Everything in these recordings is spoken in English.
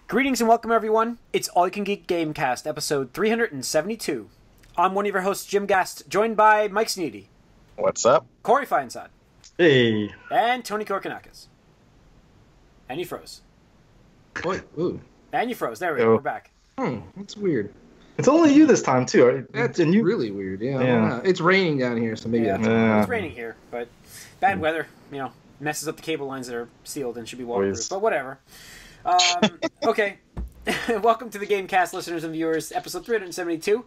Greetings and welcome, everyone. It's All You Can Geek Gamecast, episode 372. I'm one of your hosts, Jim Gast, joined by Mike Sneedy. What's up? Corey Feinsod. Hey. And Tony Korkanakis. And you froze. What? Ooh. And you froze. There we go. We're back. That's weird. It's only you this time, too, right? That's really weird, yeah. It's raining down here, so maybe that's... It's raining here, but bad weather, messes up the cable lines that are sealed and should be waterproof, but whatever. Okay. Welcome to the Gamecast, listeners and viewers, episode 372.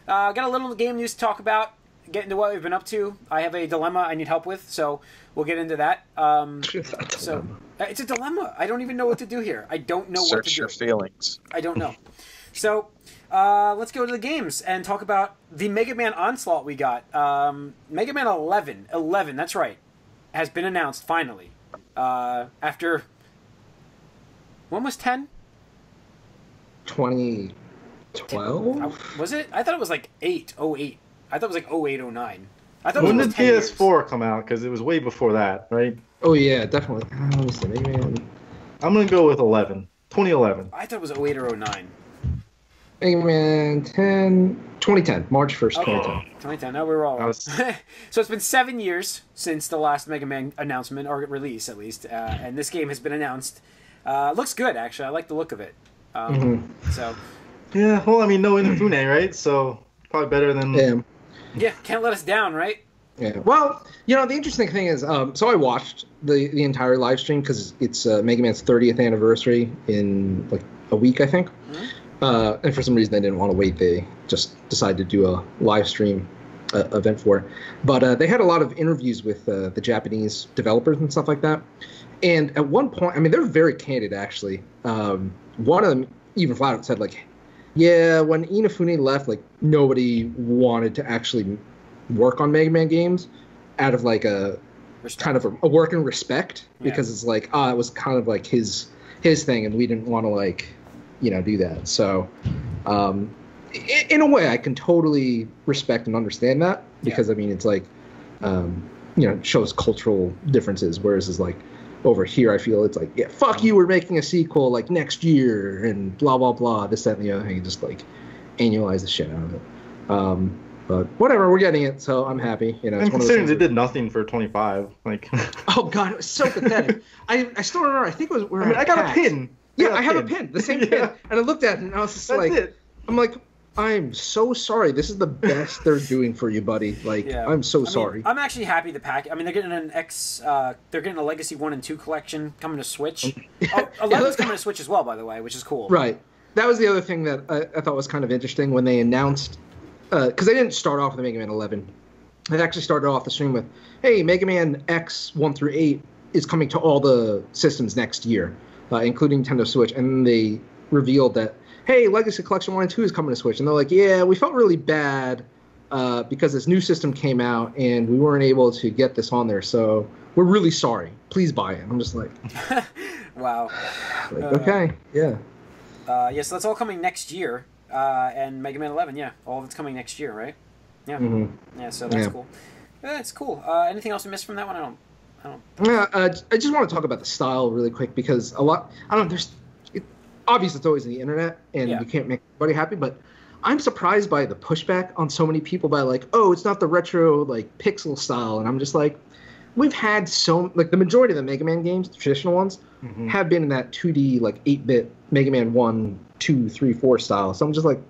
Got a little game news to talk about, get into what we've been up to. I have a dilemma I need help with, so we'll get into that. It's a dilemma. I don't even know what to do here. I don't know what to do. Search your feelings. I don't know. So, let's go to the games and talk about the Mega Man onslaught we got. Mega Man 11, that's right, has been announced, finally. After... When was 10? 2012? Was it? I thought it was like 08. I thought it was like 08, 09. I thought When it was did 10 years. PS4 come out? Because it was way before that, right? Oh, yeah, definitely. Let me see. Mega I'm going to go with 11. 2011. I thought it was 08 or 09. Man 2010. March 1st, Okay. 2010. 2010. No, we were all right. So it's been 7 years since the last Mega Man announcement, or release at least, and this game has been announced. Looks good, actually. I like the look of it. So. Yeah, well, I mean, no Inafune, right? So, probably better than... Yeah, can't let us down, right? Yeah. Well, the interesting thing is, so I watched the entire live stream because it's Mega Man's 30th anniversary in like a week, I think. Mm-hmm. And for some reason, they didn't want to wait. They just decided to do a live stream event for it. But they had a lot of interviews with the Japanese developers and stuff like that. And at one point, I mean, they're very candid, actually. One of them even flat out said, like, yeah, when Inafune left, like, nobody wanted to actually work on Mega Man games out of, like, kind of a working respect. Because it's like, it was kind of like his thing, and we didn't want to, like, do that. So, in a way, I can totally respect and understand that. Because, I mean, it's like, it shows cultural differences, whereas it's like, over here, I feel it's like, yeah, fuck you, we're making a sequel, like, next year, and blah, blah, blah, this, that, and the other thing, just, like, annualize the shit out of it. But whatever, we're getting it, so I'm happy. And considering they did nothing for 25, like... Oh, God, it was so pathetic. I still remember, I think it was... I got a pin. Yeah, I have a pin, the same pin. And I looked at it, and I was just I'm like, I'm so sorry. This is the best they're doing for you, buddy. Like, I'm so sorry. I'm actually happy the pack. I mean, they're getting they're getting a Legacy 1 and 2 collection coming to Switch. 11's coming to Switch as well, by the way, which is cool. Right. That was the other thing that I thought was kind of interesting when they announced, because they didn't start off with Mega Man 11. They actually started off the stream with, hey, Mega Man X 1 through 8 is coming to all the systems next year, including Nintendo Switch. And they revealed that, hey, Legacy Collection 1 and 2 is coming to Switch. And they're like, yeah, we felt really bad because this new system came out and we weren't able to get this on there. So we're really sorry. Please buy it. I'm just like... Wow. Like, okay, yeah. So that's all coming next year. And Mega Man 11, all of it's coming next year, right? Yeah. Mm-hmm. Yeah, so that's cool. That's cool. Anything else we missed from that one? I don't... Yeah, I just want to talk about the style really quick because obviously, it's always the internet, and you can't make everybody happy, but I'm surprised by the pushback on so many people by, like, oh, it's not the retro, like, pixel style, and I'm just like, we've had the majority of the Mega Man games, the traditional ones, have been in that 2D, like, 8-bit Mega Man 1, 2, 3, 4 style, so I'm just like,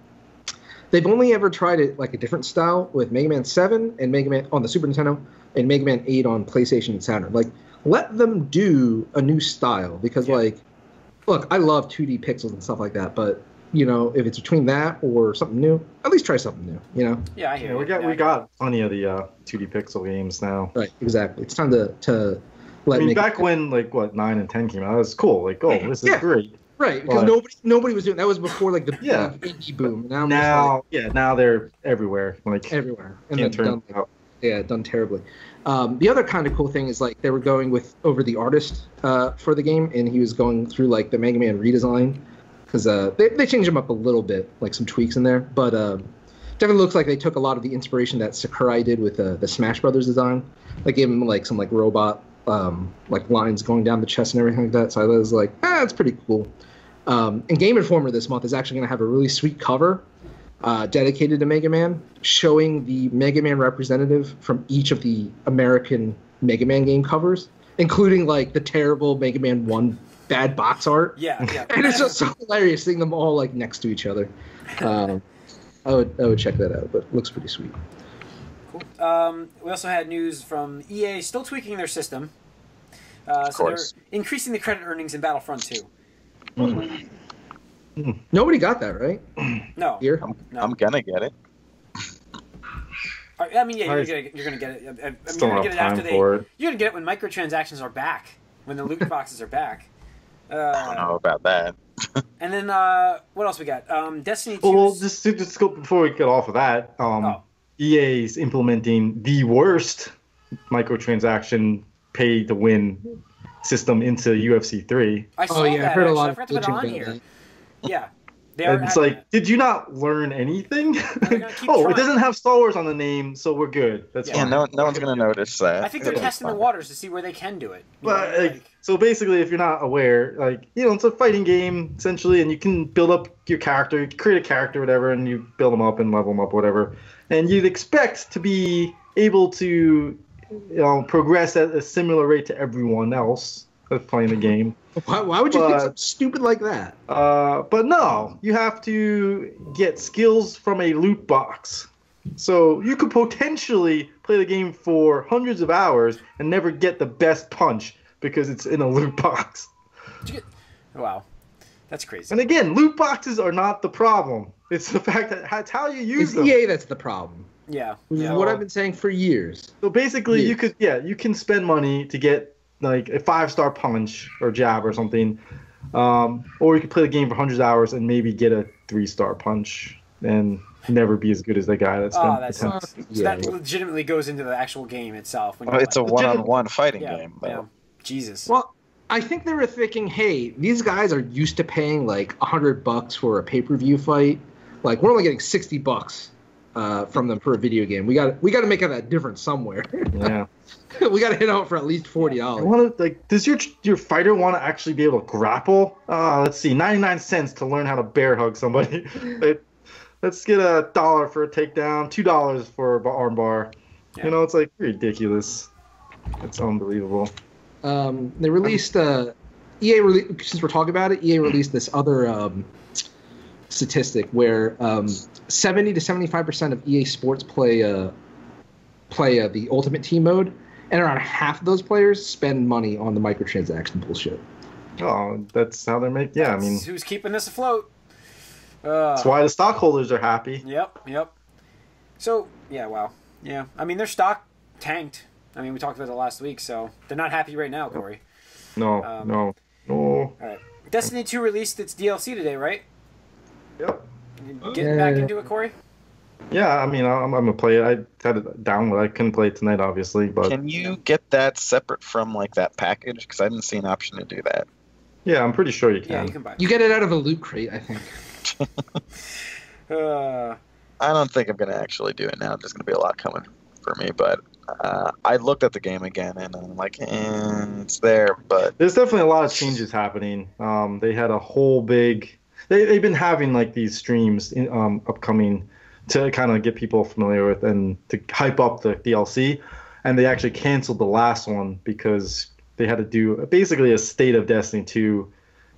they've only ever tried it, like, a different style with Mega Man 7 and Mega Man on the Super Nintendo and Mega Man 8 on PlayStation and Saturn. Like, let them do a new style, because, like, look, I love 2D pixels and stuff like that, but, if it's between that or something new, at least try something new, Yeah, I hear you. We got plenty of the 2D pixel games now. Right, exactly. It's time to let me... back when, 9 and 10 came out, that was cool. Like, oh, this is great. Right, because nobody was doing... That was before, like, the big indie boom. Now they're everywhere. Like, everywhere. And then done terribly. The other kind of cool thing is, like, they were going over the artist for the game, and he was going through, like, the Mega Man redesign, because they changed him up a little bit, like some tweaks in there, but definitely looks like they took a lot of the inspiration that Sakurai did with the Smash Brothers design. They gave him, like, some, like, robot like lines going down the chest and everything like that. So I was like, that's pretty cool. And Game Informer this month is actually going to have a really sweet cover dedicated to Mega Man, showing the Mega Man representative from each of the American Mega Man game covers, including like the terrible Mega Man 1 bad box art. Yeah. And it's just so hilarious seeing them all like next to each other. I would check that out, but it looks pretty sweet. Cool. We also had news from EA still tweaking their system. So they're increasing the credit earnings in Battlefront 2. Nobody got that, right? No. Here? No. I'm gonna get it. I mean, yeah, you're gonna get it. I mean, Still you're gonna have get it time after for it. You're gonna get it when microtransactions are back, when the loot boxes are back. I don't know about that. And then what else we got? Destiny 2. Well, just go before we get off of that. EA's implementing the worst microtransaction pay to win system into UFC 3. I saw that. I heard a lot I of forgot to put it on here. that. Yeah. And it's like, did you not learn anything? Keep oh, it trying. doesn't have Star Wars on the name, so we're good. That's Yeah, fine. no one's gonna notice that. I think they're testing the waters to see where they can do it. But so basically, if you're not aware, it's a fighting game essentially, and you can build up your character, you create a character, whatever, and you build them up and level them up, whatever. And you'd expect to be able to, progress at a similar rate to everyone else that's playing the game. Why would you think something stupid like that? But no, you have to get skills from a loot box. So you could potentially play the game for hundreds of hours and never get the best punch because it's in a loot box. Wow. That's crazy. And again, loot boxes are not the problem. It's the fact that it's how you use them. EA that's the problem. Yeah. What I've been saying for years. So basically, you can spend money to get like a 5-star punch or jab or something, or you could play the game for hundreds of hours and maybe get a 3-star punch and never be as good as the guy that's been. That sucks. So that legitimately goes into the actual game itself. When it's a one-on-one fighting game. Yeah. Jesus. Well, I think they were thinking, hey, these guys are used to paying like $100 for a pay-per-view fight. Like, we're only getting $60 from them for a video game. We got to make that difference somewhere. Yeah. We got to hit out for at least $40. Does your fighter want to actually be able to grapple? Let's see, 99 cents to learn how to bear hug somebody. Let's get $1 for a takedown, $2 for an armbar. Yeah. It's like ridiculous. It's unbelievable. They released since we're talking about it, EA released this other statistic where 70 to 75% of EA Sports play the Ultimate Team mode, and around half of those players spend money on the microtransaction bullshit. Oh, that's how they make. Yeah, who's keeping this afloat? That's why the stockholders are happy. Yep. So wow. Yeah, I mean their stock tanked. I mean we talked about it last week, so they're not happy right now, Corey. No. All right. Destiny 2 released its DLC today, right? Yep. Getting back into it, Corey? Yeah, I mean, I'm gonna play it. I had it download. I couldn't play it tonight, obviously, but can you get that separate from like that package? Because I didn't see an option to do that. Yeah, I'm pretty sure you can. Yeah, you can buy it. You get it out of a loot crate, I think. I don't think I'm gonna actually do it now. There's gonna be a lot coming for me, but I looked at the game again and I'm like, it's there, but there's definitely a lot of changes happening. They had a whole big. They've been having like these streams upcoming to kind of get people familiar with and to hype up the DLC, and they actually canceled the last one because they had to do basically a state of Destiny 2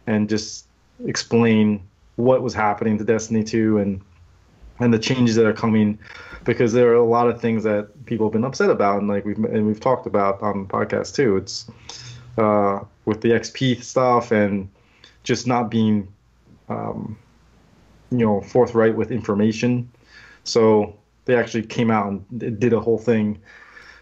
and just explain what was happening to Destiny 2 and the changes that are coming, because there are a lot of things that people have been upset about, and we've talked about on the podcast too. It's with the XP stuff and just not being forthright with information. So they actually came out and did a whole thing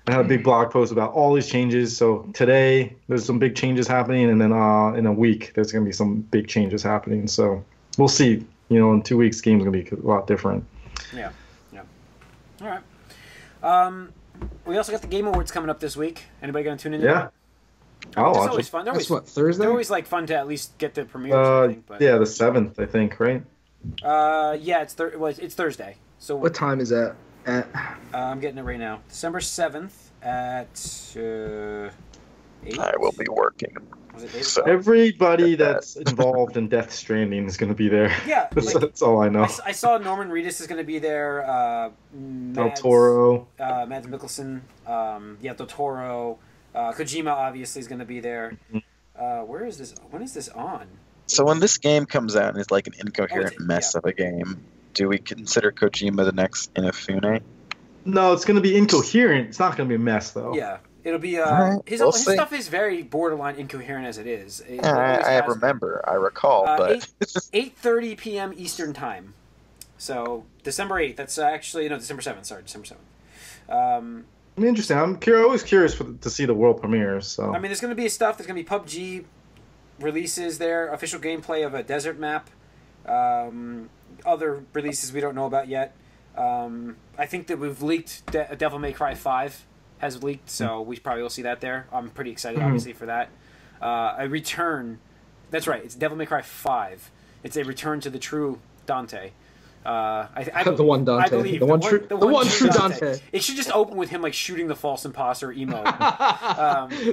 and had a big blog post about all these changes. So today there's some big changes happening, and then in a week there's going to be some big changes happening. So we'll see. In 2 weeks, the game's going to be a lot different. Yeah. All right. We also got the Game Awards coming up this week. Anybody going to tune into that? I'll it's watch always it. fun. That's what, Thursday? They're always fun to at least get the premiere. Yeah, the 7th, I think, right? Yeah, it's Thursday. So what time is that at? I'm getting it right now. December 7th at I will be working. Was it 8? So Everybody that's involved in Death Stranding is going to be there. Yeah, that's all I know. I saw Norman Reedus is going to be there. Del Toro. Mads Mikkelsen. Del Toro. Kojima obviously is going to be there. Where is this? When is this on? So when this game comes out and is like an incoherent mess of a game, do we consider Kojima the next Inafune? No, it's going to be incoherent. It's not going to be a mess, though. Yeah. It'll be his stuff is very borderline incoherent as it is. I recall, but 8:30 p.m. Eastern time. So December 8th. That's actually December 7th. Sorry, December 7th. Interesting. I'm always curious to see the world premiere. So I mean, there's going to be stuff. There's going to be PUBG releases there, official gameplay of a desert map, other releases we don't know about yet. I think that we've leaked Devil May Cry 5. Has leaked, so we probably will see that there. I'm pretty excited, obviously, for that. A return. That's right. It's Devil May Cry 5. It's a return to the true Dante. The one Dante. I believe the one true Dante. It should just open with him like shooting the false imposter emo.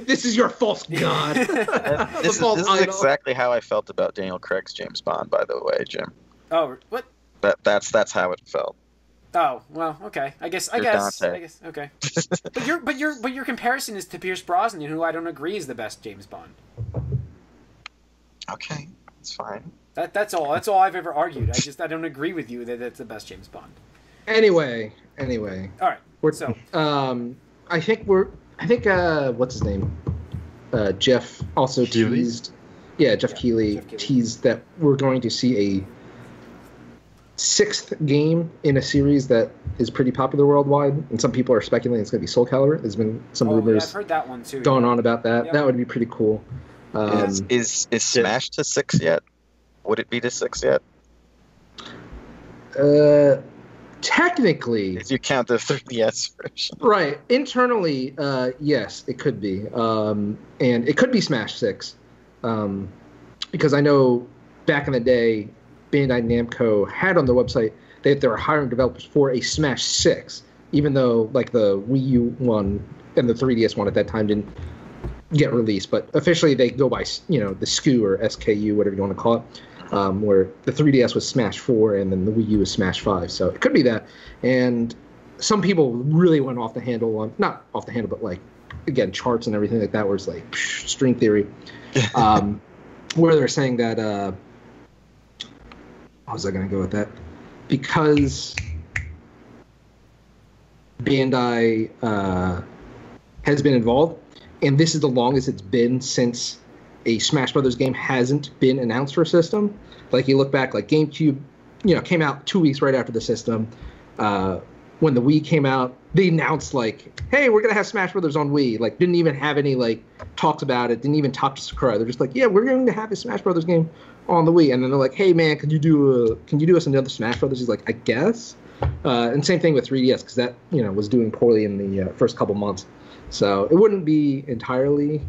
This is your false god. This is exactly how I felt about Daniel Craig's James Bond, by the way, Jim. Oh, what? That's how it felt. Oh, well, okay. I guess. Okay. but your comparison is to Pierce Brosnan, who I don't agree is the best James Bond. Okay, it's fine. That's all. That's all I've ever argued. I don't agree with you that that's the best James Bond. Anyway. All right. I think what's his name? Jeff also Keighley? teased. Yeah, Jeff Keighley teased that we're going to see a 6th game in a series that is pretty popular worldwide, and some people are speculating it's going to be Soul Calibur. There's been some rumors I've heard that one too, going on about that. Yep. That would be pretty cool. Is Smash to 6 yet? Would it be to 6 yet? Technically, if you count the 3DS version, right? Internally, yes, it could be, and it could be Smash 6, because I know back in the day, Bandai Namco had on their website that they were hiring developers for a Smash 6, even though like the Wii U one and the 3DS one at that time didn't get released. But officially they go by, the SKU or SKU, whatever you want to call it, where the 3DS was Smash 4 and then the Wii U was Smash 5. So it could be that. And some people really went off the handle not off the handle, but like, again, charts and everything like that, where it's like string theory, where they're saying that, how was I going to go with that? Because Bandai has been involved, and this is the longest it's been since a Smash Brothers game hasn't been announced for a system. Like, you look back, like GameCube, came out 2 weeks right after the system. When the Wii came out, they announced, like, hey, we're going to have Smash Brothers on Wii. Like, didn't even have any, like, talks about it. Didn't even talk to Sakurai. They're just like, yeah, we're going to have a Smash Brothers game on the Wii. And then they're like, hey, man, can you do us another Smash Brothers? He's like, I guess. And same thing with 3DS, because that, was doing poorly in the first couple months. So it wouldn't be entirely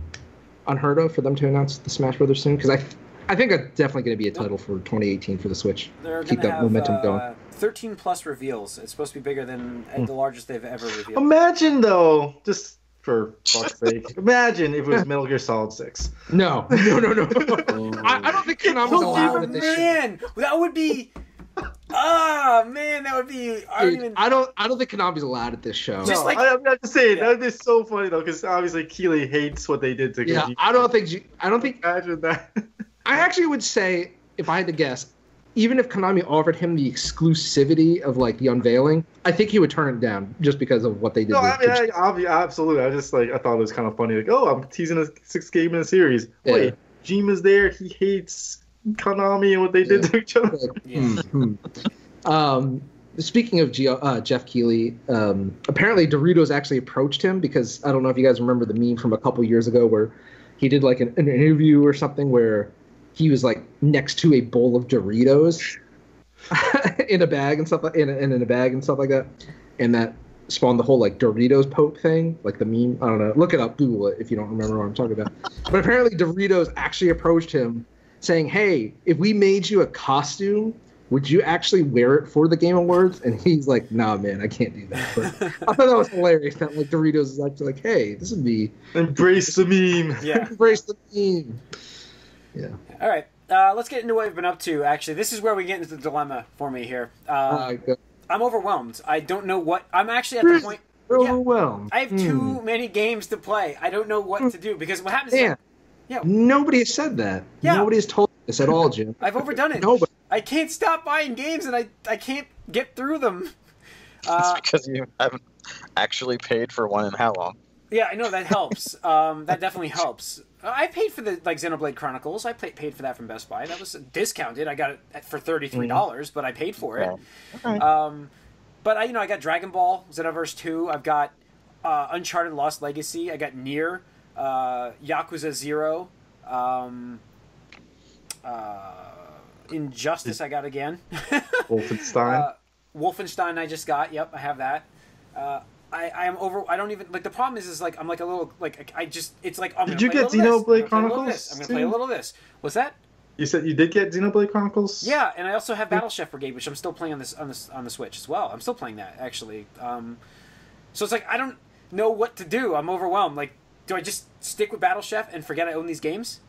unheard of for them to announce the Smash Brothers soon, because I think it's definitely going to be a title for 2018 for the Switch. Keep that momentum going. 13 plus reveals. It's supposed to be bigger than the largest they've ever revealed. Imagine, though, just for fuck's sake, imagine if it was Metal Gear Solid 6. No. I don't think Konami's allowed in this shit. That would be... that would be... I don't think Konami's allowed at this show. No, I'm not just saying, that would be so funny, though, because obviously Keighley hates what they did to Kojima. I don't think... Imagine that. I actually would say, if I had to guess, even if Konami offered him the exclusivity of, like, the unveiling, I think he would turn it down just because of what they did. No, absolutely. I thought it was kind of funny. Like, I'm teasing a 6th game in a series. Yeah. Wait, Jima's there. He hates Konami and what they did to each other. Speaking of Jeff Keighley, apparently Doritos actually approached him, because I don't know if you guys remember the meme from a couple years ago where he did, like, an interview or something where he was, like, next to a bowl of Doritos in a bag and stuff like in a bag and stuff like that, and that spawned the whole, like, Doritos Pope thing, like the meme. I don't know. Look it up, Google it if you don't remember what I'm talking about. But apparently Doritos actually approached him saying, "Hey, if we made you a costume would you actually wear it for the Game Awards? And he's like, nah, man, I can't do that. But I thought that was hilarious. That like Doritos is actually like, hey, this would be embrace the meme. Yeah, embrace the meme. Yeah. All right. Let's get into what we've been up to. Actually, this is where we get into the dilemma for me here. I'm overwhelmed. I don't know what. I'm actually at the point. Overwhelmed. I have too many games to play. I don't know what to do because what happens is. Yeah. Nobody has said that. Yeah. Nobody has told us at all, Jim. I've overdone it. Nobody. I can't stop buying games and I can't get through them. It's because you haven't actually paid for one in how long? Yeah, I know that helps. That definitely helps. I paid for the Xenoblade Chronicles. I paid for that from Best Buy. That was discounted. I got it for $33, but I paid for it. Okay. But I got Dragon Ball Xenoverse 2. I've got Uncharted Lost Legacy. I got Nier, Yakuza 0, Injustice. I got again. Wolfenstein. Wolfenstein. I just got. Yep, I have that. I am over. I don't even like. The problem is like I'm like a little like I just. It's like I'm. Did you get Xenoblade Chronicles? I'm gonna play a little of this. What's that? You said you did get Xenoblade Chronicles? Yeah, and I also have Battle Chef Brigade, which I'm still playing on the Switch as well. I'm still playing that actually. So it's like I don't know what to do. I'm overwhelmed. Like, do I just stick with Battle Chef and forget I own these games?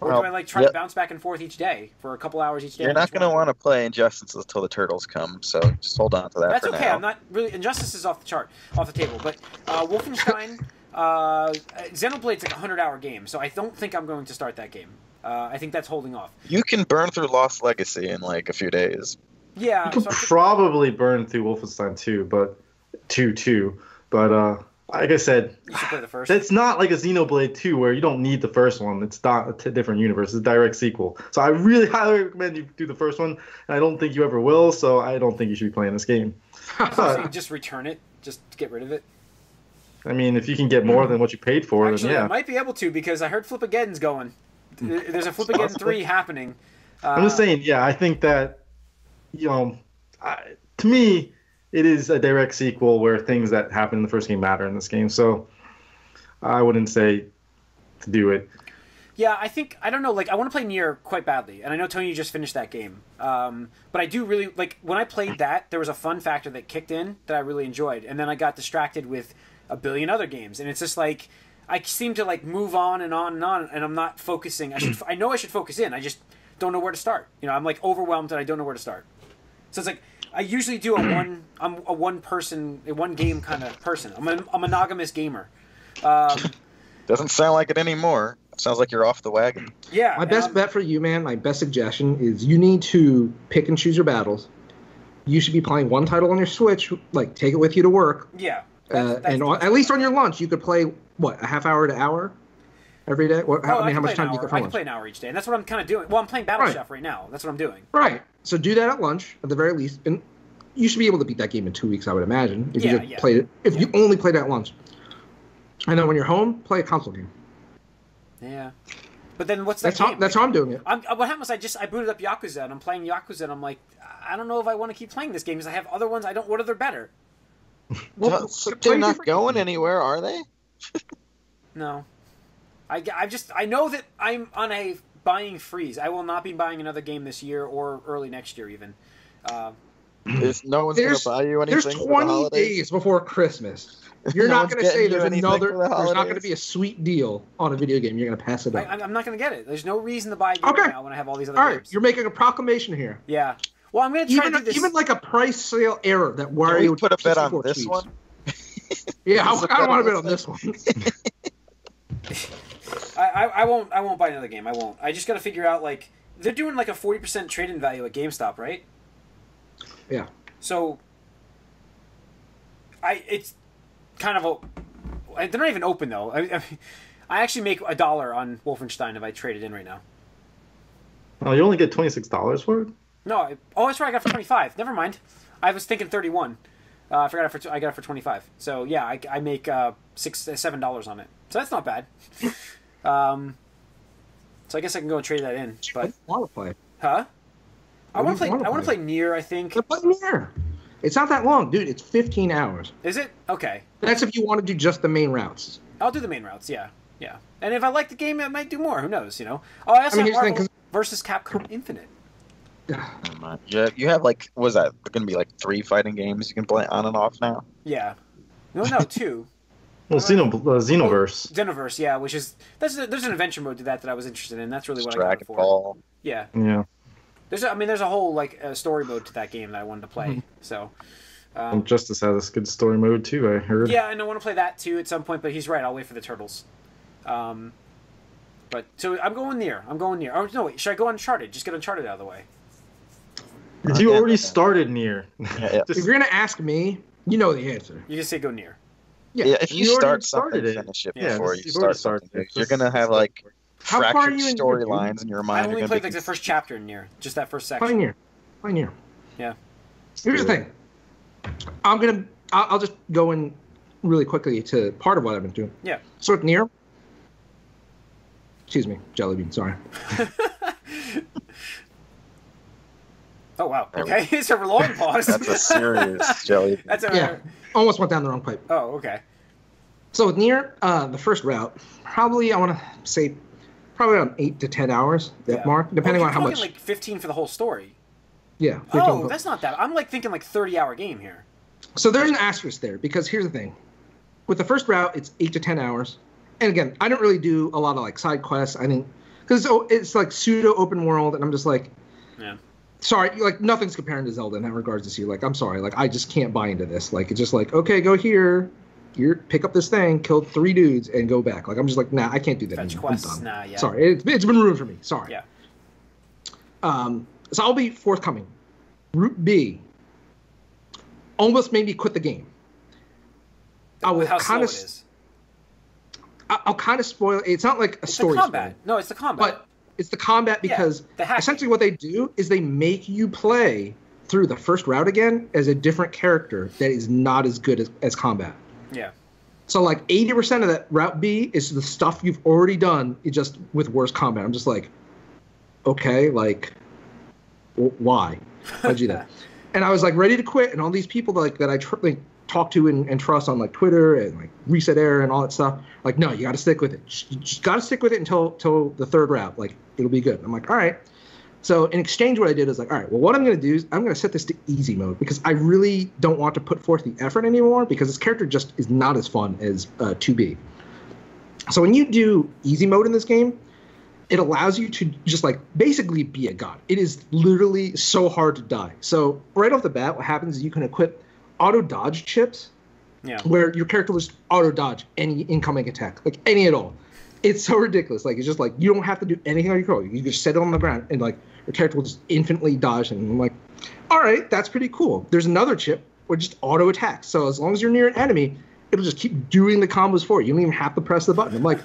Or do I like try to bounce back and forth each day for a couple hours each day? You're not going to want to play Injustice until the turtles come, so just hold on to that. That's for okay. now. I'm not really. Injustice is off the table. But Wolfenstein, Xenoblade's like a 100-hour game, so I don't think I'm going to start that game. I think that's holding off. You can burn through Lost Legacy in like a few days. Yeah, you could probably burn through Wolfenstein 2, but like I said, you should play the first. It's not like a Xenoblade 2 where you don't need the first one. It's not a different universe. It's a direct sequel. So I really highly recommend you do the first one, and I don't think you ever will, so I don't think you should be playing this game. So you just return it, just get rid of it. I mean, if you can get more than what you paid for, Actually, then yeah. I might be able to because I heard Flipageddon's going. There's a Flipageddon 3 happening. I'm just saying, yeah, I think that, to me, it is a direct sequel where things that happen in the first game matter in this game. So I wouldn't say to do it. Yeah, I don't know, like, I want to play Nier quite badly. And I know, Tony, you just finished that game. But I do really, like, when I played that, there was a fun factor that kicked in that I really enjoyed. And then I got distracted with a billion other games. And it's just like, I seem to, like, move on and on and on, and I'm not focusing. I know I should focus in. I just don't know where to start. I'm, like, overwhelmed and I don't know where to start. So it's like, I usually do I'm a one game kind of person. I'm a monogamous gamer. Doesn't sound like it anymore. Sounds like you're off the wagon. Yeah. My best bet for you, man, my best suggestion is you need to pick and choose your battles. You should be playing one title on your Switch, like take it with you to work. Yeah. At least on your lunch, you could play, a half hour to hour every day? How much time do you get for lunch? I can play an hour each day, and that's what I'm kind of doing. Well, I'm playing Battle Chef right now. That's what I'm doing. Right. So do that at lunch, at the very least, and you should be able to beat that game in 2 weeks, I would imagine, if you played it. If you only played it at lunch. And then when you're home, play a console game. Yeah. But then what's that game? That's how I'm doing it. What happened was I booted up Yakuza, and I'm playing Yakuza, and I'm like, I don't know if I want to keep playing this game because I have other ones. What if they're better? Well, they're not going anywhere, are they? No. I know that I'm on a buying freeze. I will not be buying another game this year or early next year even. No one's going to buy you anything. There's 20 days before Christmas. You're not going to say there's not going to be a sweet deal on a video game. You're going to pass it up. I'm not going to get it. There's no reason to buy a game now when I have all these other games. All right, you're making a proclamation here. Yeah. Well, I'm going to try to do this. Even like a price sale error that Wario Can we put a bet on this one? Yeah, I don't want to bet on this one. I won't buy another game. I won't. I just got to figure out, like, they're doing like a 40% trade-in value at GameStop, right? Yeah. So it's kind of they're not even open though. I actually make $1 on Wolfenstein if I trade it in right now. Oh, you only get $26 for it? No, that's right. I got it for $25. Never mind. I was thinking $31. I got it for $25. So yeah, I make $7 on it. So that's not bad. So I guess I can go and trade that in. But want to play? Huh? I want to play Nier. I think. Play Nier. It's not that long, dude. It's 15 hours. Is it? Okay. That's if you want to do just the main routes. I'll do the main routes. Yeah. And if I like the game, I might do more. Who knows? Oh, I also have Marvel versus Capcom Infinite. Never mind. You have like, what was that? There's going to be like 3 fighting games you can play on and off now? Yeah. No, 2. Well, Xenoverse. Xenoverse, yeah, which is there's an adventure mode to that I was interested in. That's really what I got Dragon it for. Ball. Yeah. Yeah. There's a whole like story mode to that game that I wanted to play. So. Justice has a good story mode too, I heard. Yeah, and I want to play that too at some point. But he's right. I'll wait for the turtles. But so I'm going near. Oh no, wait. Should I go Uncharted? Just get Uncharted out of the way. You already started near. Yeah. If you're gonna ask me, you know the answer. You just say go near. Yeah, if you start something, it. finish it Yeah, before you you've start already something. started. You're gonna have like How far are fractured you in storylines in your mind. I only You're played gonna like the first chapter in near, just that first section. Pioneer. Yeah. Here's the thing. I'll just go in really quickly to part of what I've been doing. Yeah. So with Nier. Excuse me, Jelly Bean. Sorry. Oh wow. Okay, it's a long pause. That's a serious jelly. Almost went down the wrong pipe. Oh, okay. So with Nier, the first route, probably I want to say, around 8 to 10 hours. That mark, depending on how much. Like 15 for the whole story. Yeah. Oh, that's not that. I'm like thinking like 30-hour game here. So there's an asterisk there because here's the thing, with the first route, it's 8 to 10 hours, and again, I don't really do a lot of like side quests. I think because it's like pseudo open world, and I'm just like. Yeah. Sorry, like nothing's comparing to Zelda in that regards this year. Like, I'm sorry, like I just can't buy into this. Like, it's just like, okay, go here, pick up this thing, kill 3 dudes, and go back. Like, I'm just like, nah, I can't do that. Fetch quests, nah, yeah. Sorry, it's been ruined for me. Sorry. Yeah. So I'll be forthcoming. Route B almost made me quit the game. I will kind of. I'll kind of spoil. It's not like a story. It's the combat. No, it's the combat. But it's the combat because essentially what they do is they make you play through the first route again as a different character that is not as good as combat. Yeah. So like 80% of that route B is the stuff you've already done, just with worse combat. I'm just like, okay, like, why? Why'd you do that? And I was like ready to quit, and all these people that I talk to and trust on like Twitter and like Reset Air and all that stuff, like, no, you got to stick with it. You just got to stick with it until the third route. Like, it'll be good. I'm like, all right. So in exchange, what I did is like, all right, well, what I'm going to do is I'm going to set this to easy mode because I really don't want to put forth the effort anymore because this character just is not as fun as 2B. So when you do easy mode in this game, it allows you to just like basically be a god. It is literally so hard to die. So right off the bat, what happens is you can equip auto dodge chips, where your character will just auto dodge any incoming attack, like any at all. It's so ridiculous. Like, it's just like you don't have to do anything on your control. You just set it on the ground and like your character will just infinitely dodge. And I'm like, all right, that's pretty cool. There's another chip where just auto attacks. So as long as you're near an enemy, it'll just keep doing the combos for you. You don't even have to press the button. I'm like,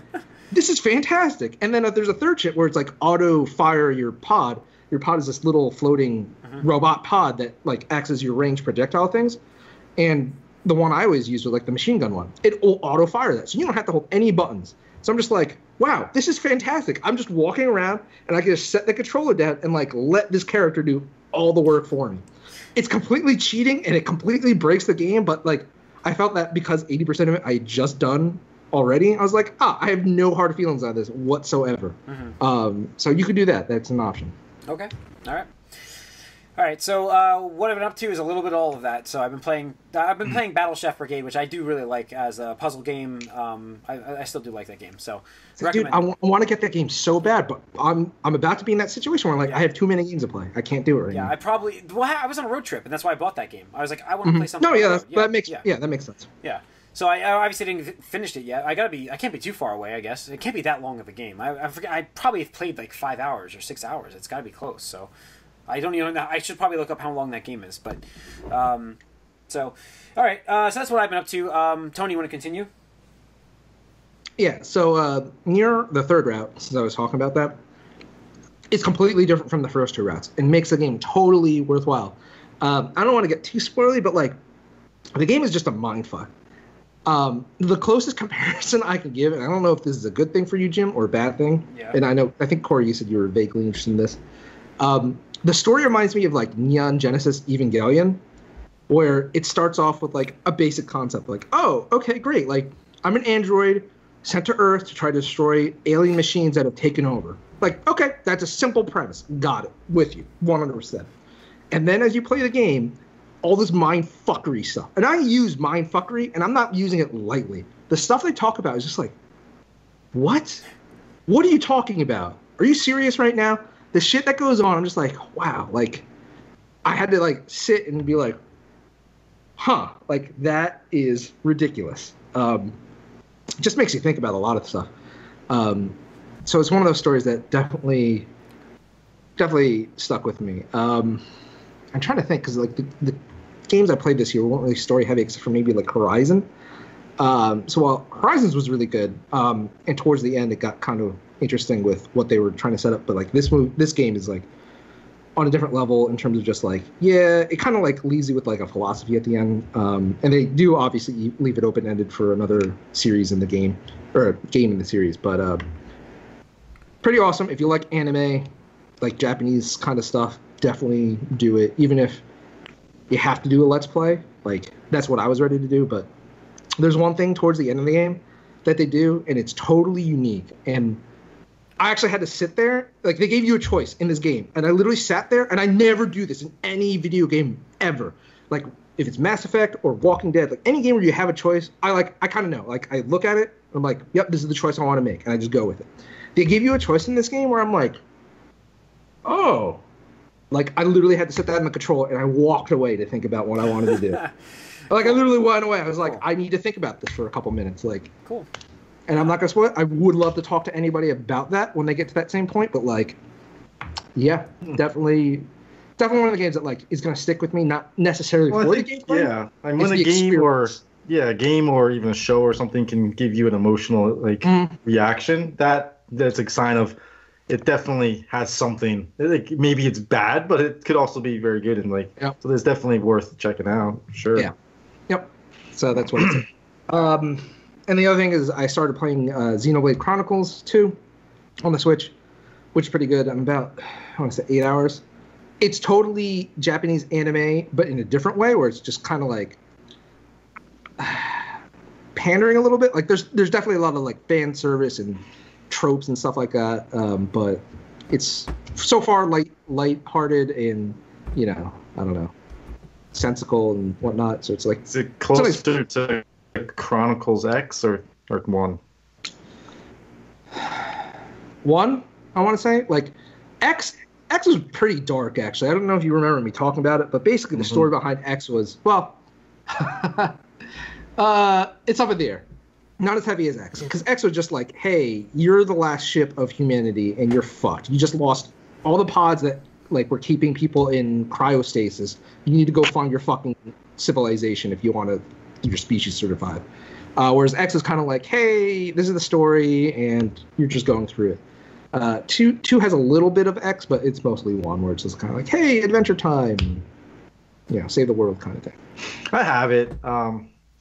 this is fantastic. And then there's a third chip where it's like auto fire your pod. Your pod is this little floating robot pod that like acts as your ranged projectile things. And the one I always use was like the machine gun one. It will auto fire that, so you don't have to hold any buttons. So I'm just like, wow, this is fantastic. I'm just walking around and I can just set the controller down and like let this character do all the work for me. It's completely cheating and it completely breaks the game, but like I felt that because 80% of it I had just done already, I was like, I have no hard feelings on this whatsoever. So you could do that. That's an option. Okay. All right. So what I've been up to is a little bit of all of that. So I've been playing Battle Chef Brigade, which I do really like as a puzzle game. I still do like that game. So dude, I want to get that game so bad, but I'm about to be in that situation where like I have too many games to play. I can't do it right now. I was on a road trip, and that's why I bought that game. I was like, I want to play something. No, that makes sense. Yeah. So I obviously didn't finish it yet. I can't be too far away, I guess. It can't be that long of a game. I forget. I probably have played like 5 hours or 6 hours. It's got to be close. So I don't even know. I should probably look up how long that game is. But so all right. So that's what I've been up to. Tony, you want to continue? Yeah. So near the third route, since I was talking about that, it's completely different from the first 2 routes. It makes the game totally worthwhile. I don't want to get too spoily, but like the game is just a mindfuck. The closest comparison I can give, and I don't know if this is a good thing for you, Jim, or a bad thing. Yeah. And I think Corey, you said you were vaguely interested in this. The story reminds me of like Neon Genesis Evangelion, where it starts off with like a basic concept, like, oh, okay, great. Like, I'm an android sent to Earth to try to destroy alien machines that have taken over. Like, okay, that's a simple premise. Got it. With you. 100%. And then as you play the game, all this mind fuckery stuff. And I use mind fuckery, and I'm not using it lightly. The stuff they talk about is just like, what? What are you talking about? Are you serious right now? The shit that goes on, I'm just like, wow. Like, I had to, like, sit and be like, huh. Like, that is ridiculous. It just makes you think about a lot of stuff. So it's one of those stories that definitely stuck with me. I'm trying to think, because, like, the games I played this year weren't really story heavy except for maybe, like, Horizon. So while Horizons was really good, and towards the end it got kind of interesting with what they were trying to set up, but like this game is like on a different level in terms of just like, yeah, it kind of like leaves you with like a philosophy at the end, and they do obviously leave it open-ended for another series in the game, or a game in the series, but pretty awesome. If you like anime, like Japanese kind of stuff, definitely do it, even if you have to do a let's play. Like, that's what I was ready to do, but there's one thing towards the end of the game that they do, and it's totally unique. And I actually had to sit there. Like, they gave you a choice in this game, and I literally sat there, and I never do this in any video game ever. Like, if it's Mass Effect or Walking Dead, like any game where you have a choice, I kind of know. Like, I look at it, and I'm like, yep, this is the choice I want to make, and I just go with it. They give you a choice in this game where I'm like, oh. Like, I literally had to sit down in the control, and I walked away to think about what I wanted to do. Like, I literally went away. I was like, cool. I need to think about this for a couple minutes. Like, cool. And I'm not going to spoil it. I would love to talk to anybody about that when they get to that same point. But, like, yeah, definitely one of the games that, like, is going to stick with me, not necessarily for the gameplay. Yeah. I mean, when a game or even a show or something can give you an emotional, like, reaction, that's a sign of it definitely has something. Like, maybe it's bad, but it could also be very good. And, like, so it's definitely worth checking out. Sure. Yeah. Yep. So that's what it's and the other thing is I started playing Xenoblade Chronicles 2 on the Switch, which is pretty good. I'm about, I want to say 8 hours. It's totally Japanese anime, but in a different way, where it's just kind of like pandering a little bit. Like, there's definitely a lot of, like, fan service and tropes and stuff like that, but it's so far light-hearted and, you know, I don't know, sensical and whatnot. So it's like, is it closer to Chronicles X or 1? 1, I want to say. Like, X was pretty dark, actually. I don't know if you remember me talking about it, but basically the story behind X was, well, it's up in the air. Not as heavy as X, because X was just like, hey, you're the last ship of humanity, and you're fucked. You just lost all the pods that, like, were keeping people in cryostasis. You need to go find your fucking civilization if you want your species to survive. Whereas X is kind of like, hey, this is the story, and you're just going through it. 2 has a little bit of X, but it's mostly 1, where it's just kind of like, hey, adventure time. Yeah, save the world kind of thing. I have it.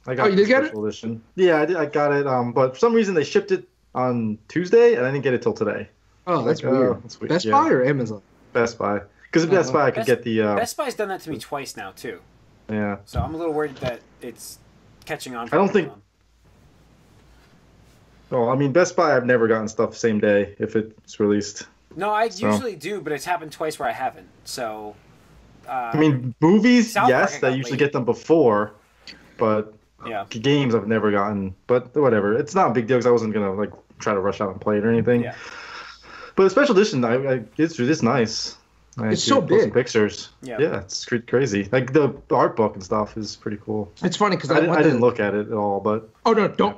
I got you did get it? Edition. Yeah, I got it. But for some reason they shipped it on Tuesday, and I didn't get it till today. Oh, that's weird. That's weird. Best Buy or Amazon? Best Buy. Because at Best Buy I could get the... Best Buy's done that to me twice now, too. Yeah. So I'm a little worried that it's catching on. I don't think... Well, I mean, Best Buy, I've never gotten stuff same day if it's released. No, I usually do, but it's happened twice where I haven't. So... I mean, movies, yes, I usually get them before, but... Yeah. Games I've never gotten, but whatever. It's not a big deal because I wasn't gonna like try to rush out and play it or anything. Yeah. But a special edition, it's nice. It's so big. Some pictures. Yeah. Yeah, it's crazy. Like the art book and stuff is pretty cool. It's funny because I didn't look at it at all, but oh no, don't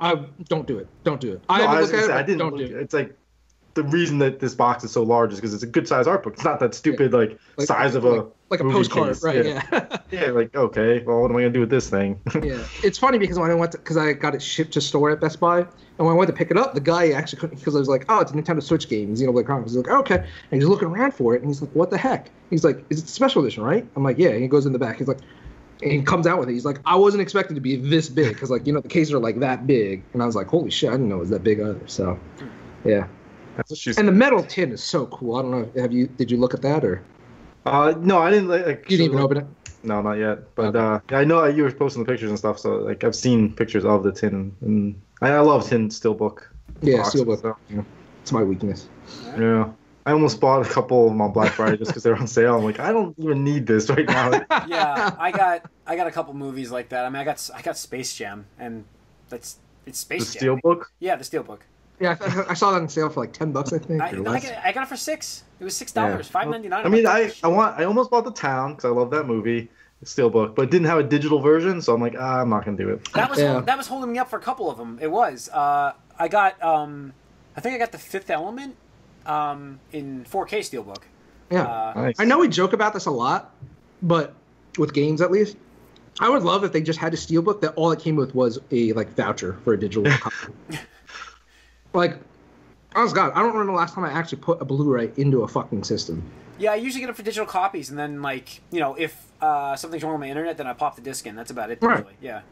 do it. Don't do it. It's like the reason that this box is so large is because it's a good size art book. It's not that stupid like size of a postcard, case. right? Yeah. Yeah, like okay, well, what am I gonna do with this thing? Yeah, it's funny because when I went because I got it shipped to store at Best Buy, and when I went to pick it up, the guy actually couldn't because I was like, oh, it's a Nintendo Switch game, Xenoblade Chronicles. He's like, okay, and he's looking around for it, and he's like, what the heck? He's like, is it the special edition, right? I'm like, yeah. And he goes in the back. He's like, and he comes out with it. He's like, I wasn't expecting to be this big because like the cases are like that big, and I was like, holy shit, I didn't know it was that big either. So, yeah. And the metal tin is so cool. I don't know. Did you look at that or? No, I didn't. Like, you didn't even open it. No, not yet. But I know you were posting the pictures and stuff. So like I've seen pictures of the tin, and I love tin steelbook. Yeah, boxes, Steelbook. so, yeah. It's my weakness. Yeah. I almost bought a couple of them on Black Friday just because they're on sale. I'm like, I don't even need this right now. Yeah, I got a couple movies like that. I mean, I got Space Jam, and it's Space The Jam. Steelbook? Yeah, the Steelbook. Yeah, I saw that on sale for like $10, I think. I got it for $6. It was $6, $5.99. I mean, I almost bought The Town because I love that movie, the Steelbook, but it didn't have a digital version, so I'm like, I'm not gonna do it. That was holding me up for a couple of them. It was. I got I think I got The Fifth Element in 4K Steelbook. Yeah, Nice. I know we joke about this a lot, but with games at least, I would love if they just had a Steelbook that all it came with was a voucher for a digital copy. Like, honest God, I don't remember the last time I actually put a Blu-ray into a fucking system. Yeah, I usually get them for digital copies, and then if something's wrong with my internet, then I pop the disc in. That's about it. Right. Really. Yeah.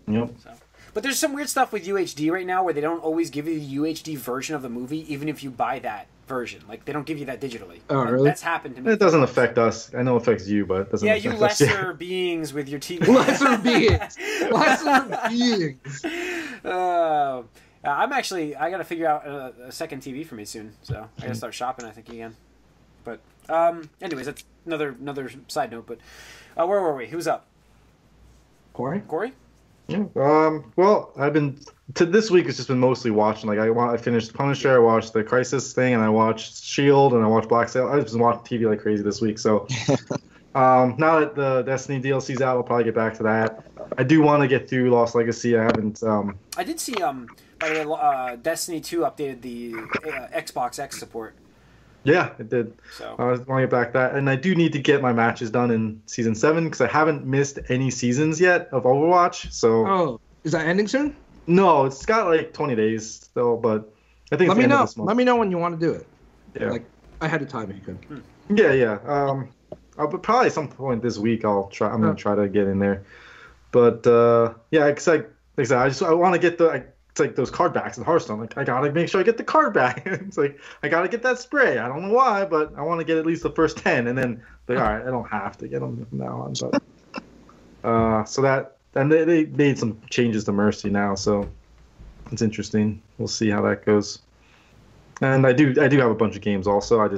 Yep. So. But there's some weird stuff with UHD right now where they don't always give you the UHD version of the movie, even if you buy that version. Like, they don't give you that digitally. Oh, really? That's happened to me. It doesn't affect us. I know it affects you, but it doesn't affect you us. lesser beings with your TV. Lesser beings. Lesser beings. I got to figure out a second TV for me soon, so I got to start shopping, I think, again. But, anyways, that's another side note, but where were we? Who's up? Corey? Yeah. Well, this week it's just been mostly watching. Like I finished Punisher, I watched the Crisis thing, and I watched Shield, and I watched Black Sail. I've just been watching TV like crazy this week. So now that the Destiny DLC's out, I'll probably get back to that. I do want to get through Lost Legacy. I haven't. I did see by the way, Destiny 2 updated the Xbox X support. Yeah, it did. So I want to get back to that, and I do need to get my matches done in Season 7 because I haven't missed any seasons yet of Overwatch. So is that ending soon? No, it's got like 20 days still, but I think Let it's me the end know. of this month. Let me know when you want to do it. Yeah. Like ahead of time if you could. Yeah. But probably at some point this week I'm gonna try to get in there. But yeah, like I said, I want to get it's like those card backs in Hearthstone. Like I gotta make sure I get the card back. It's like I gotta get that spray. I don't know why, but I want to get at least the first 10, and then all right, I don't have to get them from now on. But so that, and they made some changes to Mercy now, so it's interesting. We'll see how that goes. And I do have a bunch of games also. I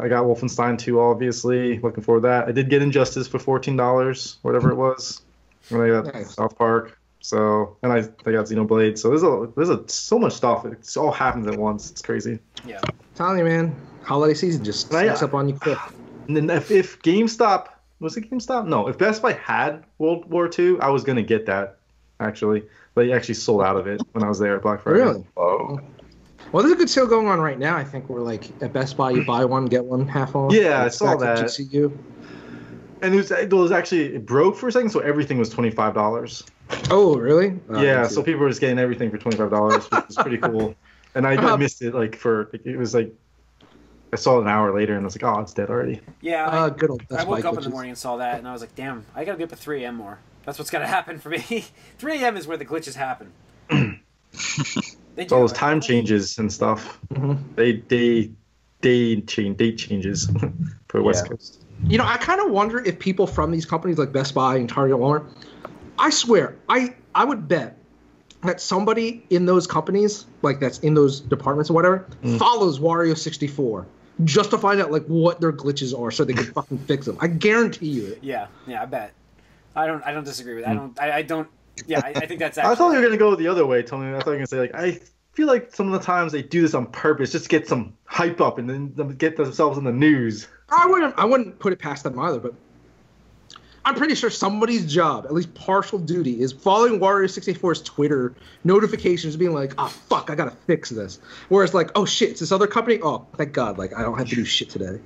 got Wolfenstein 2, obviously. Looking forward to that. I did get Injustice for $14, whatever it was. And I got South Park. So, and I got Xenoblade. So there's so much stuff. It all happens at once. It's crazy. Yeah. I'm telling you, man. Holiday season just sneaks up on you quick. And then if GameStop, was it GameStop? No. If Best Buy had World War II, I was gonna get that actually. But he actually sold out of it when I was there at Black Friday. Really? Oh. Well, there's a good sale going on right now. I think we're like at Best Buy, you buy one, get one half off. Yeah, I saw that. GCU. And it was actually, it broke for a second, so everything was $25. Oh, really? Yeah, so people were just getting everything for $25, which is pretty cool. And I missed it, it was like, I saw it an hour later, and I was like, oh, it's dead already. Yeah, good old Best I woke Buy up in glitches. the morning and saw that, and I was like, damn, I gotta be up at 3 a.m. more. That's what's gotta happen for me. 3 a.m. is where the glitches happen. All those time changes and stuff. Mm-hmm. Date changes for West Coast. You know, I kind of wonder if people from these companies like Best Buy and Target, Walmart, I swear, I would bet that somebody in those companies, like that's in those departments or whatever, follows Wario 64 just to find out like what their glitches are so they can fucking fix them. I guarantee you it. Yeah, I bet. I don't disagree with that. I don't. Yeah, I think that's. Actually, I thought you were gonna go the other way, Tony. I thought you were gonna say like I feel like some of the times they do this on purpose, just to get some hype up and then get themselves in the news. I wouldn't put it past them either, but I'm pretty sure somebody's job, at least partial duty, is following Wario 64's Twitter notifications, being like, "Oh fuck, I gotta fix this." Whereas like, "Oh shit, it's this other company. Oh, thank God, like I don't have to do shit today."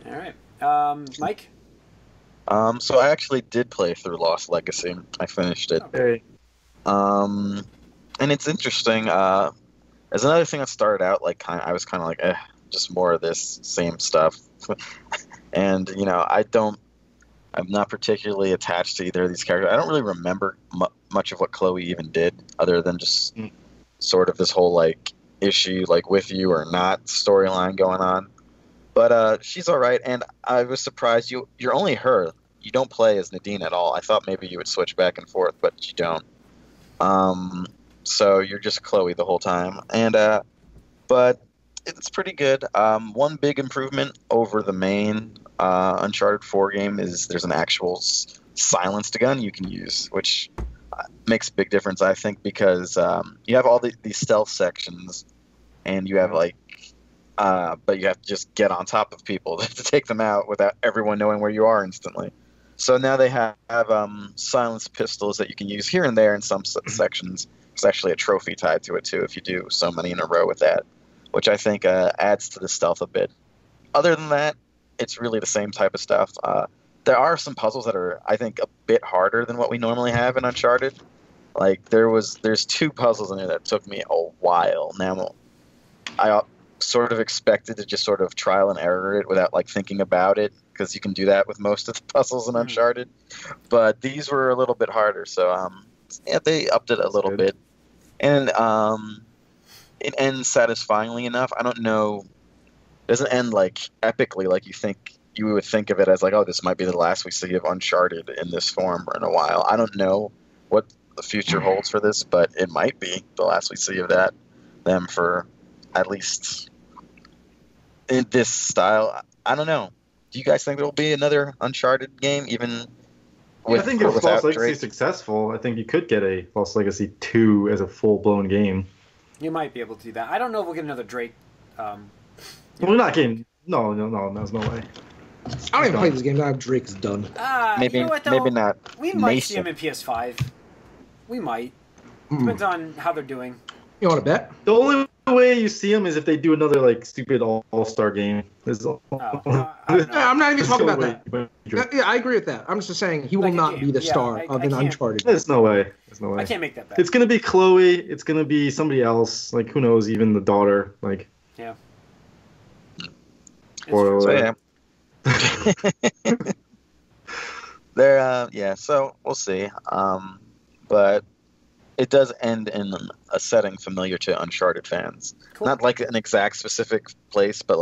All right, Mike. So I actually did play through Lost Legacy. I finished it. Okay. And it's interesting. As another thing that started out I was kind of like, just more of this same stuff. And I'm not particularly attached to either of these characters. I don't really remember much of what Chloe even did, other than just sort of this whole issue, with you or not storyline going on. But she's all right, and I was surprised you're only her. You don't play as Nadine at all. I thought maybe you would switch back and forth, but you don't. So you're just Chloe the whole time, and but it's pretty good. One big improvement over the main Uncharted 4 game is there's an actual silenced gun you can use, which makes a big difference, I think, because you have all these stealth sections, and you have but you have to just get on top of people to take them out without everyone knowing where you are instantly. So now they have silenced pistols that you can use here and there in some sections. There's actually a trophy tied to it too if you do so many in a row with that, which I think adds to the stealth a bit. Other than that, it's really the same type of stuff. There are some puzzles that are, I think, a bit harder than what we normally have in Uncharted. Like there's 2 puzzles in there that took me a while. Now, I sort of expected to just sort of trial and error it without thinking about it, because you can do that with most of the puzzles in Uncharted. But these were a little bit harder, so yeah, they upped it a little bit, and it ends satisfyingly enough. I don't know, it doesn't end epically like you would think of it as oh, this might be the last we see of Uncharted in this form in a while. I don't know what the future holds for this, but it might be the last we see of them for at least in this style. I don't know. Do you guys think there will be another Uncharted game, even with, I think if without Lost Legacy Drake? is successful, I think you could get a Lost Legacy 2 as a full-blown game. You might be able to do that. I don't know if we'll get another Drake. We're not getting... No, there's no way. I don't even play this game now. Drake's done. Maybe, you know what, though? maybe not. We might see him in PS5. We might. Depends on how they're doing. You want to bet? The only way you see him is if they do another stupid all-star game. No, I'm not even talking about that. that. Yeah, I agree with that. I'm just saying he will not be the star of an Uncharted. There's no way. I can't make that bet. It's gonna be Chloe. It's gonna be somebody else. Who knows? Even the daughter. Yeah. Spoiler alert. So we'll see. But it does end in a setting familiar to Uncharted fans. Cool. Not an exact specific place, but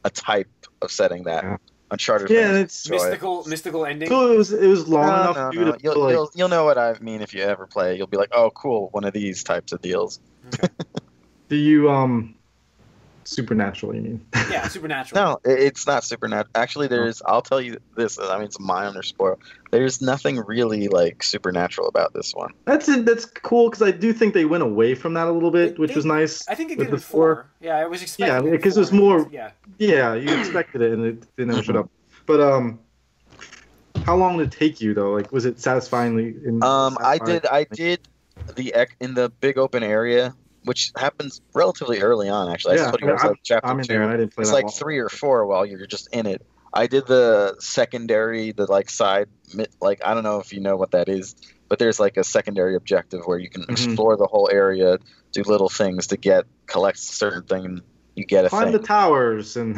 a type of setting that Uncharted fans enjoy. Mystical ending. So it was long enough. No. You'll know what I mean if you ever play. You'll be like, oh, cool, one of these types of deals. Okay. Do you supernatural? You mean? Yeah, supernatural. No, it's not supernatural. Actually, I'll tell you this. I mean, it's a minor spoil. There's nothing really supernatural about this one. That's cool, because I do think they went away from that a little bit, which was nice. I think it did before. Yeah, I was expecting. Yeah, because it was more. Yeah, you expected it, and it never showed up. But how long did it take you though? Was it satisfyingly? I did in the big open area, which happens relatively early on, actually. Yeah, chapter 2. There and I didn't play it's 3 or 4 while you're just in it. I did the secondary, side, I don't know if you know what that is, but there's a secondary objective where you can explore the whole area, do little things to collect a certain thing, you get a thing. Climb the towers and...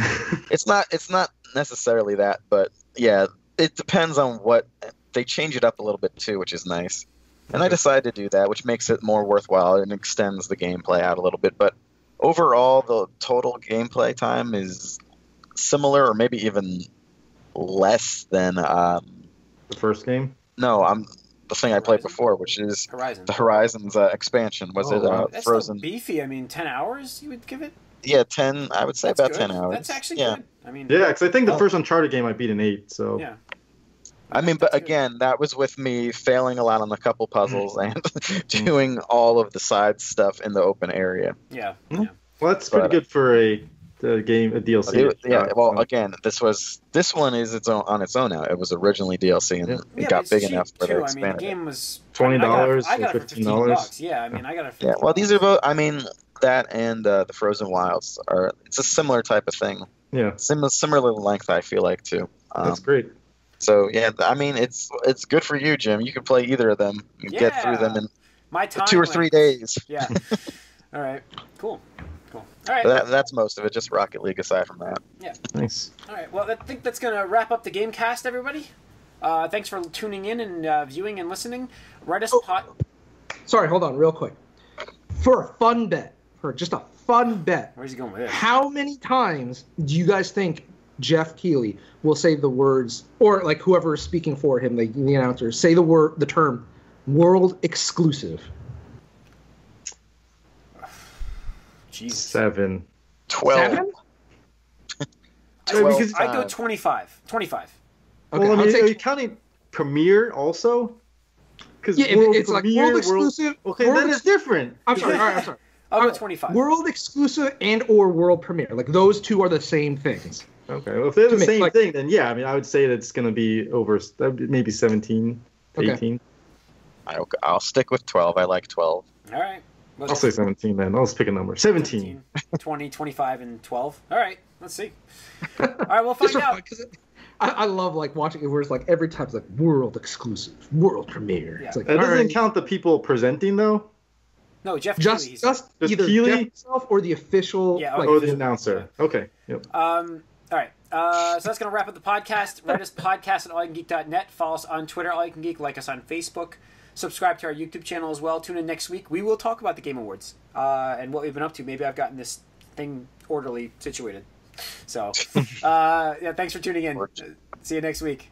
It's not necessarily that, but yeah, it depends on what... They change it up a little bit too, which is nice. And I decided to do that, which makes it more worthwhile and extends the gameplay out a little bit. But overall, the total gameplay time is similar, or maybe even less than the first game. No, the thing I played before, which is the Horizon's expansion. Was it that's Frozen? That's beefy. I mean, 10 hours you would give it? Yeah, 10. I would say that's about good. 10 hours. That's actually good. I mean, yeah, because I think the first Uncharted game I beat in 8. So yeah. I mean, but again, that was with me failing a lot on a couple puzzles and doing all of the side stuff in the open area. Yeah. Well, that's pretty good for a DLC. Again, this one is on its own now. It was originally DLC and it got big enough for the expanded. I mean, the game was $20 I got or it for $15. Yeah, I mean, I got it for $15. Yeah, well, these are both. I mean, that and the Frozen Wilds it's a similar type of thing. Yeah, similar length. I feel like too. That's great. So yeah, I mean, it's good for you, Jim. You can play either of them. You get through them in my time 2 or 3 days. Yeah. All right. Cool. All right. That's most of it. Just Rocket League aside from that. Yeah. Nice. All right. Well, I think that's gonna wrap up the Gamecast, everybody. Thanks for tuning in and viewing and listening. Write us Sorry, hold on, real quick. For a fun bet, where's he going with this? How many times do you guys think Jeff Keighley will say the words, or whoever is speaking for him, the announcer, say the term "world exclusive"? Jesus. 7. 12. 7? I go 25. 25. Okay, Well, I I'll mean, take- are you counting Premiere also? Because Yeah, if it's like world exclusive. Okay, world then it's different. I'm sorry. All right, I'm sorry. I'll go 25. World exclusive and or world premiere. Like those two are the same things. Okay, well, if they're the To me, same like- thing, then yeah, I mean, I would say that it's going to be over maybe 17, Okay. 18. I'll stick with 12. I like 12. All right. Well, I'll say 17 then. I'll just pick a number. 17. 20, 25, and 12. All right. Let's see. All right, we'll find Just for out. fun, 'cause I love like watching it where it's like every time it's like world exclusive, world premiere. Yeah. It's like That doesn't alright, count the people presenting, though? No, Jeff just Keighley. just Just either Keighley? Jeff himself or the official. Yeah, like, Oh, the announcer. Okay. Yep. All right. So that's going to wrap up the podcast. Write us podcast at allyoucangeek.net. Follow us on Twitter, allyoucangeek. Like us on Facebook. Subscribe to our YouTube channel as well. Tune in next week. We will talk about the Game Awards and what we've been up to. Maybe I've gotten this thing orderly situated. So, yeah, thanks for tuning in. See you next week.